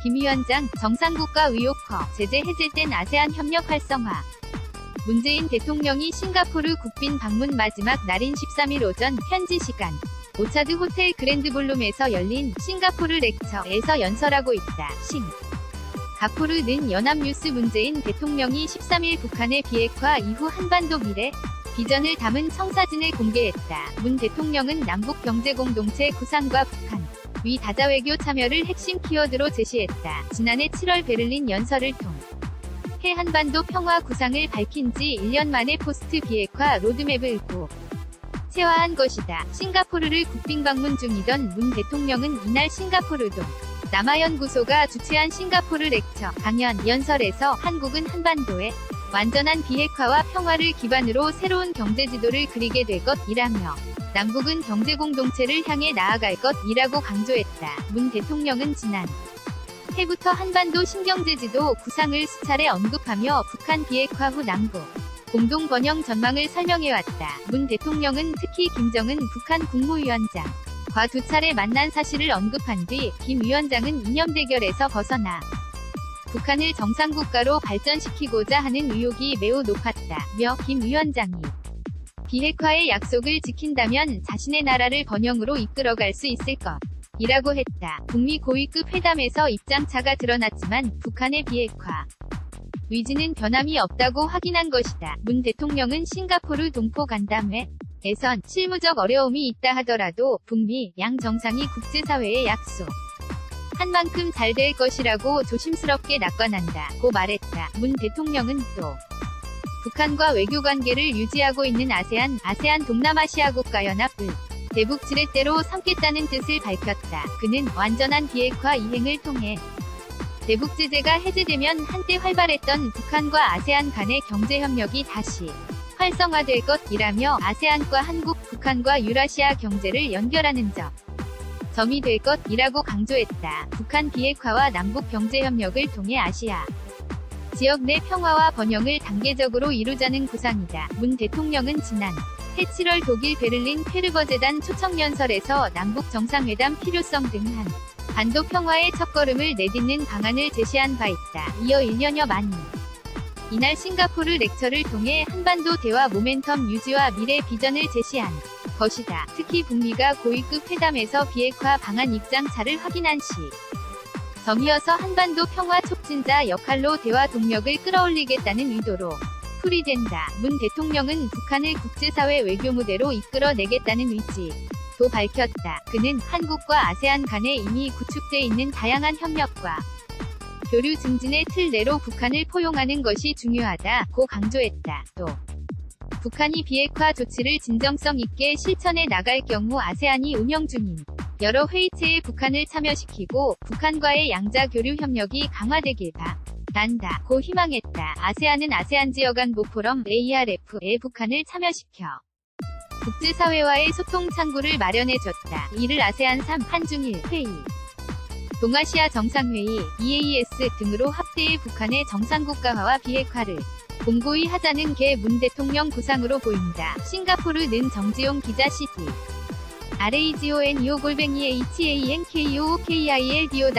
김 위원장, 정상국가 의혹커, 제재 해제된 아세안 협력 활성화. 문재인 대통령이 싱가포르 국빈 방문 마지막 날인 13일 오전 현지 시간 오차드 호텔 그랜드볼룸에서 열린 싱가포르 렉처에서 연설하고 있다. 가포르는 연합뉴스. 문재인 대통령이 13일 북한의 비핵화 이후 한반도 미래 비전을 담은 청사진을 공개했다. 문 대통령은 남북 경제공동체 구상과 북한 위 다자외교 참여를 핵심 키워드로 제시했다. 지난해 7월 베를린 연설을 통해 한반도 평화 구상을 밝힌 지 1년 만에 포스트 비핵화 로드맵을 구체화한 것이다. 싱가포르를 국빈 방문 중이던 문 대통령은 이날 싱가포르 남아연구소가 주최한 싱가포르 렉처 강연 연설에서 한국은 한반도의 완전한 비핵화와 평화를 기반으로 새로운 경제지도를 그리게 될 것이라며 남북은 경제공동체를 향해 나아갈 것이라고 강조했다. 문 대통령은 지난 해부터 한반도 신경제지도 구상을 수차례 언급하며 북한 비핵화 후 남북 공동 번영 전망을 설명해왔다. 문 대통령은 특히 김정은 북한 국무위원장 과 2차례 만난 사실을 언급한 뒤 김 위원장은 이념 대결에서 벗어나 북한을 정상국가로 발전시키고자 하는 의욕이 매우 높았다며 김 위원장이 비핵화의 약속을 지킨다면 자신의 나라를 번영으로 이끌어갈 수 있을 것이라고 했다. 북미 고위급 회담에서 입장차가 드러났지만 북한의 비핵화 의지는 변함이 없다고 확인한 것이다. 문 대통령은 싱가포르 동포 간담회에선 실무적 어려움이 있다 하더라도 북미 양 정상이 국제사회에 약속한 만큼 잘 될 것이라고 조심스럽게 낙관한다고 말했다. 문 대통령은 또 북한과 외교관계를 유지하고 있는 아세안 동남아시아 국가연합을 대북 지렛대로 삼겠다는 뜻을 밝혔다. 그는 완전한 비핵화 이행을 통해 대북 제재가 해제되면 한때 활발했던 북한과 아세안 간의 경제협력이 다시 활성화될 것이라며 아세안과 한국, 북한과 유라시아 경제를 연결하는 점이 될 것이라고 강조했다. 북한 비핵화와 남북 경제협력을 통해 아시아 지역 내 평화와 번영을 단계적으로 이루자는 구상이다. 문 대통령은 지난 해 7월 독일 베를린 페르버재단 초청연설에서 남북 정상회담 필요성 등 한반도 평화의 첫걸음을 내딛는 방안을 제시한 바 있다. 이어 1년여 만인 이날 싱가포르 렉처를 통해 한반도 대화 모멘텀 유지와 미래 비전을 제시한 것이다. 특히 북미가 고위급 회담에서 비핵화 방안 입장차를 확인한 점이어서 한반도 평화 촉진자 역할로 대화 동력을 끌어올리겠다는 의도로 풀이된다. 문 대통령은 북한을 국제사회 외교 무대로 이끌어내겠다는 의지도 밝혔다. 그는 한국과 아세안 간에 이미 구축돼 있는 다양한 협력과 교류 증진의 틀 내로 북한을 포용하는 것이 중요하다고 강조했다. 또 북한이 비핵화 조치를 진정성 있게 실천해 나갈 경우 아세안이 운영 중인 여러 회의체에 북한을 참여시키고 북한과의 양자 교류 협력이 강화되길 바란다고 희망했다. 아세안은 아세안 지역안보 포럼 ARF에 북한을 참여시켜 국제사회와의 소통 창구를 마련해줬다. 이를 아세안 3 한중일 회의, 동아시아 정상회의, EAS 등으로 확대해 북한의 정상국가화와 비핵화를 공고히 하자는 게 문 대통령 구상으로 보인다. 싱가포르는 정지용 기자 CD RAGON25@HANKOOKILDO